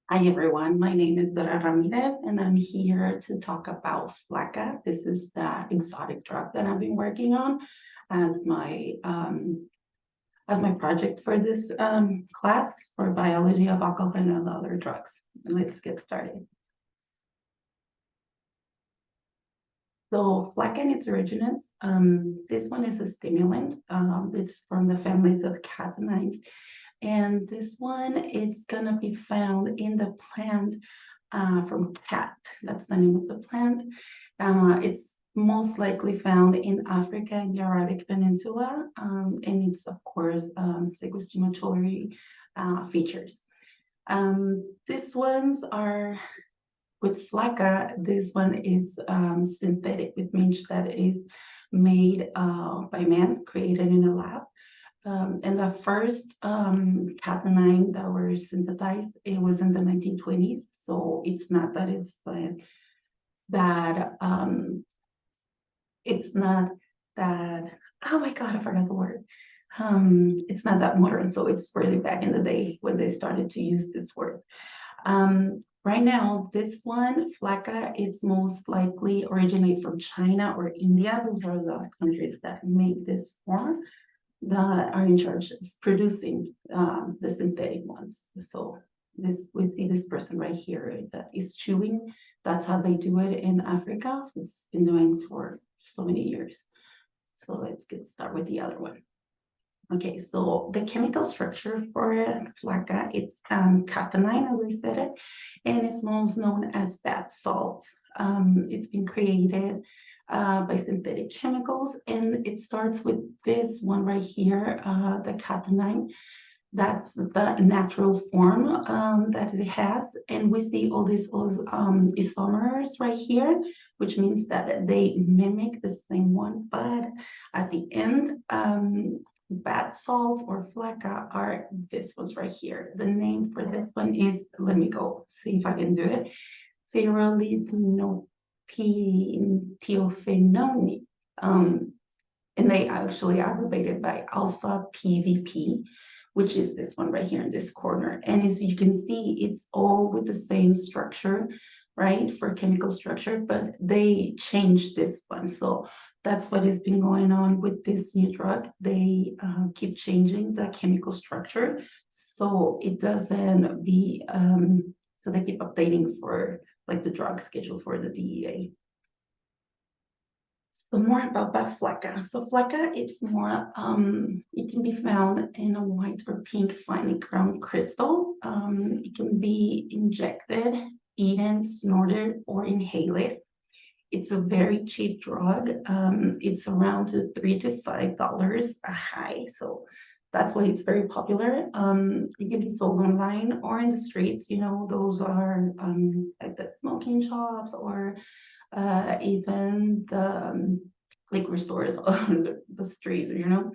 Hi everyone, my name is Dora Ramirez and I'm here to talk about Flakka. This is the exotic drug that I've been working on as my um, as my project for this class for biology of alcohol and other drugs. Let's get started. So Flakka and its originals, this one is a stimulant. It's from the families of catechins. And this one, it's gonna be found in the plant from cat. That's the name of the plant. It's most likely found in Africa and the Arabic Peninsula, and it's of course psychostimulatory features. These ones are with Flakka. This one is synthetic, which means that is made by man, created in a lab. And the first catenine that were synthesized, it was in the 1920s. So it's not that that it's not that, oh my God, I forgot the word. It's not that modern. So it's really back in the day when they started to use this word. Right now, this one, Flakka, it's most likely originate from China or India. Those are the countries that make this form that are in charge of producing the synthetic ones. So this we see this person right here that is chewing. That's how they do it in Africa. It's been doing for so many years. So let's get started with the other one. Okay, so the chemical structure for Flakka, it's catenine, as I said it, and it's most known as bath salts. It's been created by synthetic chemicals, and it starts with this one right here, the catenine. That's the natural form that it has, and we see all these isomers right here, which means that they mimic the same one, but at the end, bath salts or Flakka are this ones right here. The name for this one is, let me go see if I can do it, pherolidinopenthiophenone. And they actually are related by alpha PVP, which is this one right here in this corner. And as you can see, it's all with the same structure, right, for chemical structure, but they changed this one. So that's what has been going on with this new drug. They keep changing the chemical structure so it doesn't be, so they keep updating for like the drug schedule for the DEA. So more about that Flakka. So Flakka, it's more, it can be found in a white or pink finely ground crystal. It can be injected, eaten, snorted, or inhaled. It's a very cheap drug. It's around $3 to $5 a high. So that's why it's very popular. It can be sold online or in the streets. You know, those are like the smoking shops or even the liquor stores on the street, you know.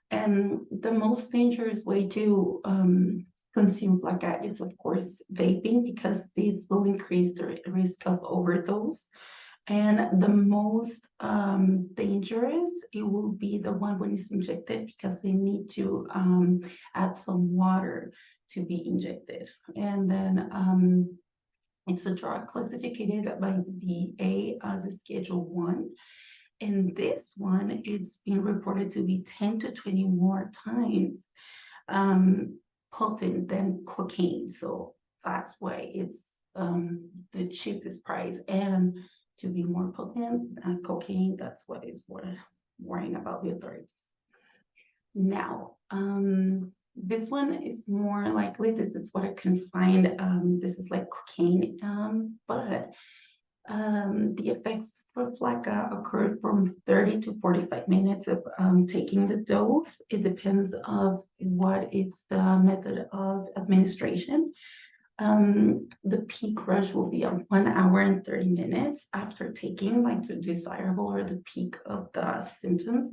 And the most dangerous way to consume Flakka is, of course, vaping, because this will increase the risk of overdose. And the most dangerous, it will be the one when it's injected, because they need to add some water to be injected. And then it's a drug classified by the DEA as a Schedule 1. And this one, it's been reported to be 10 to 20 more times potent than cocaine. So that's why it's the cheapest price. And to be more potent than cocaine, that's what is worrying about the authorities. Now, this one is more likely, this is what I can find. This is like cocaine, but the effects for Flakka occur from 30 to 45 minutes of taking the dose. It depends of what is the method of administration. The peak rush will be on 1 hour and 30 minutes after taking, like the desirable or the peak of the symptoms.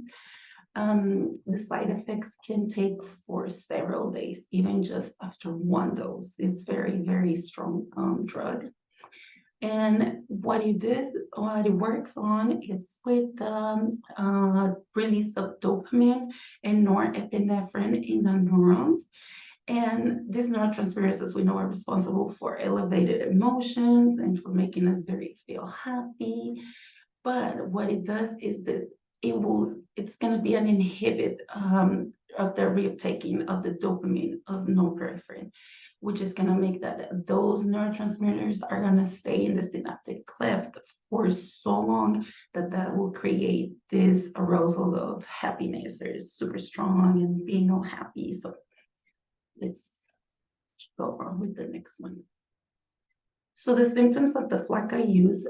The side effects can take for several days, even just after one dose. It's very, very strong drug. And what it works on, it's with the release of dopamine and norepinephrine in the neurons. And these neurotransmitters, as we know, are responsible for elevated emotions and for making us very feel happy. But what it does is that it's going to be an inhibit of the reuptaking of the dopamine of norepinephrine, which is going to make that those neurotransmitters are going to stay in the synaptic cleft for so long that that will create this arousal of happiness or super strong and being all happy. So let's go on with the next one. So the symptoms of the Flakka use,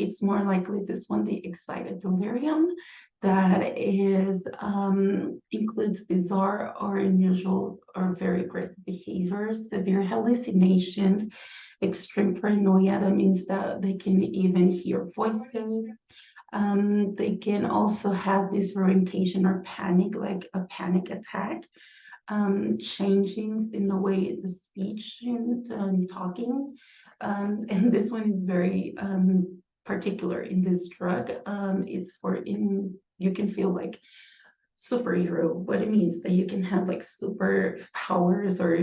it's more likely this one, the excited delirium, that is includes bizarre or unusual or very aggressive behaviors, severe hallucinations, extreme paranoia. That means that they can even hear voices. They can also have disorientation or panic, like a panic attack, changings in the way the speech and talking. And this one is very particular in this drug. It's for in you can feel like superhero. What it means that you can have like super powers or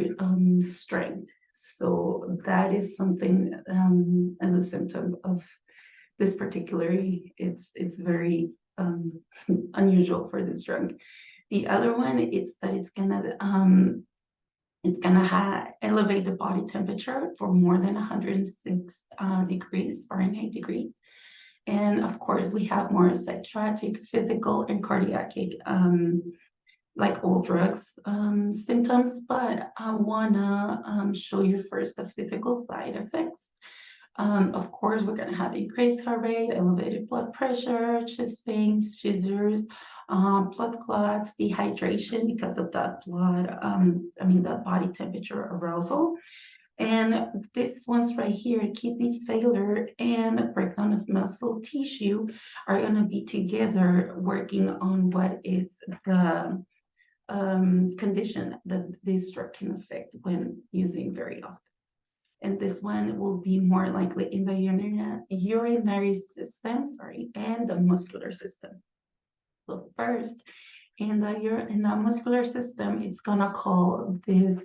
strength. So that is something as a symptom of this particular. It's very unusual for this drug. The other one is that it's gonna elevate the body temperature for more than 106 degrees Fahrenheit degree. And of course, we have more psychiatric, physical, and cardiac, like all drugs, symptoms. But I wanna show you first the physical side effects. Of course, we're going to have increased heart rate, elevated blood pressure, chest pains, seizures, blood clots, dehydration because of that that body temperature arousal. And this one's right here, kidney failure and breakdown of muscle tissue are going to be together working on what is the condition that this drug can affect when using very often. And this one will be more likely in the urinary system, and the muscular system. So first, in the muscular system, it's gonna call this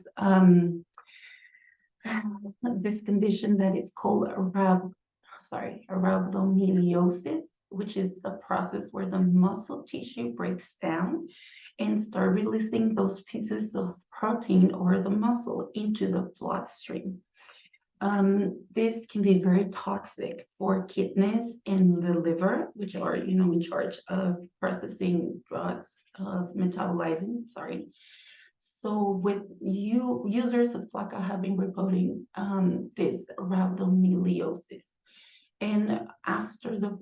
this condition that it's called rhabdomyolysis, which is a process where the muscle tissue breaks down and start releasing those pieces of protein or the muscle into the bloodstream. This can be very toxic for kidneys and the liver, which are, in charge of processing drugs, of metabolizing, sorry. So with users of Flakka have been reporting this rhabdomyolysis. And after the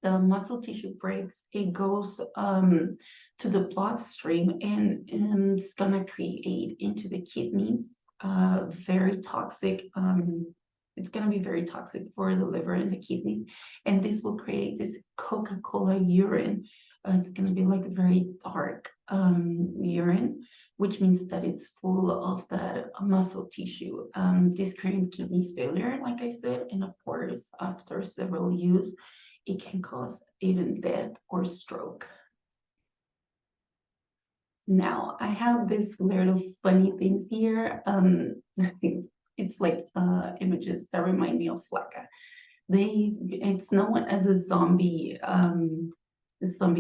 muscle tissue breaks, it goes to the bloodstream and it's gonna create into the kidneys very toxic. It's gonna be very toxic for the liver and the kidneys, and this will create this Coca-Cola urine. It's gonna be like very dark urine, which means that it's full of that muscle tissue. This creating kidney failure, like I said, and of course, after several use, it can cause even death or stroke. Now, I have this little funny things here. It's like images that remind me of Flakka. It's known as a zombie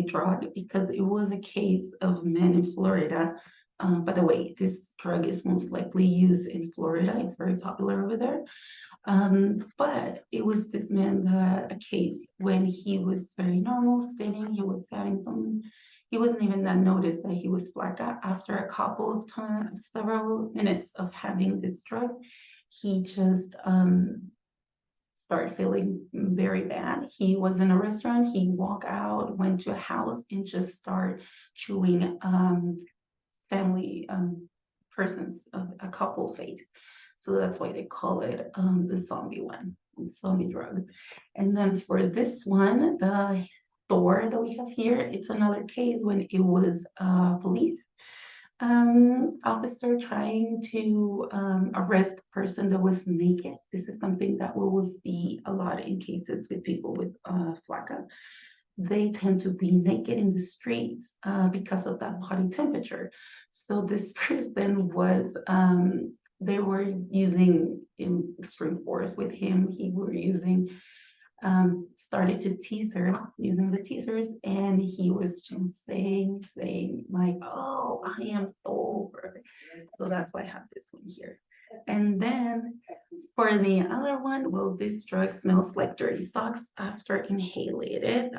drug because it was a case of men in Florida. By the way, this drug is most likely used in Florida. It's very popular over there. But it was this man that a case when he was very normal, sitting, he wasn't even that noticed that he was Flakka. After a couple of times, several minutes of having this drug, he just started feeling very bad. He was in a restaurant, he walked out, went to a house, and just started chewing family persons, a couple face. So that's why they call it the zombie drug. And then for this one, the Thor that we have here, it's another case when it was police officer trying to arrest a person that was naked. This is something that we will see a lot in cases with people with Flakka. they tend to be naked in the streets because of that body temperature. So this person was, they were using in extreme force with him. He were using, started to tease her using the teasers, and he was just saying like, "Oh, I am so over." So that's why I have this one here. And then for the other one, well, this drug smells like dirty socks after inhalated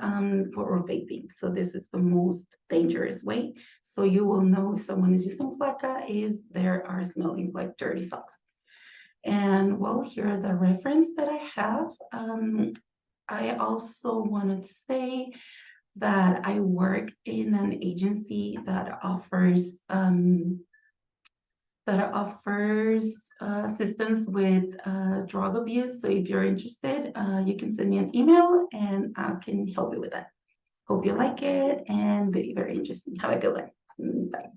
for vaping. So this is the most dangerous way. So you will know if someone is using Flakka if they are smelling like dirty socks. And well, here are the reference that I have. I also wanted to say that I work in an agency that offers assistance with drug abuse. So if you're interested, you can send me an email and I can help you with that. Hope you like it and very, very interesting. Have a good one. Bye.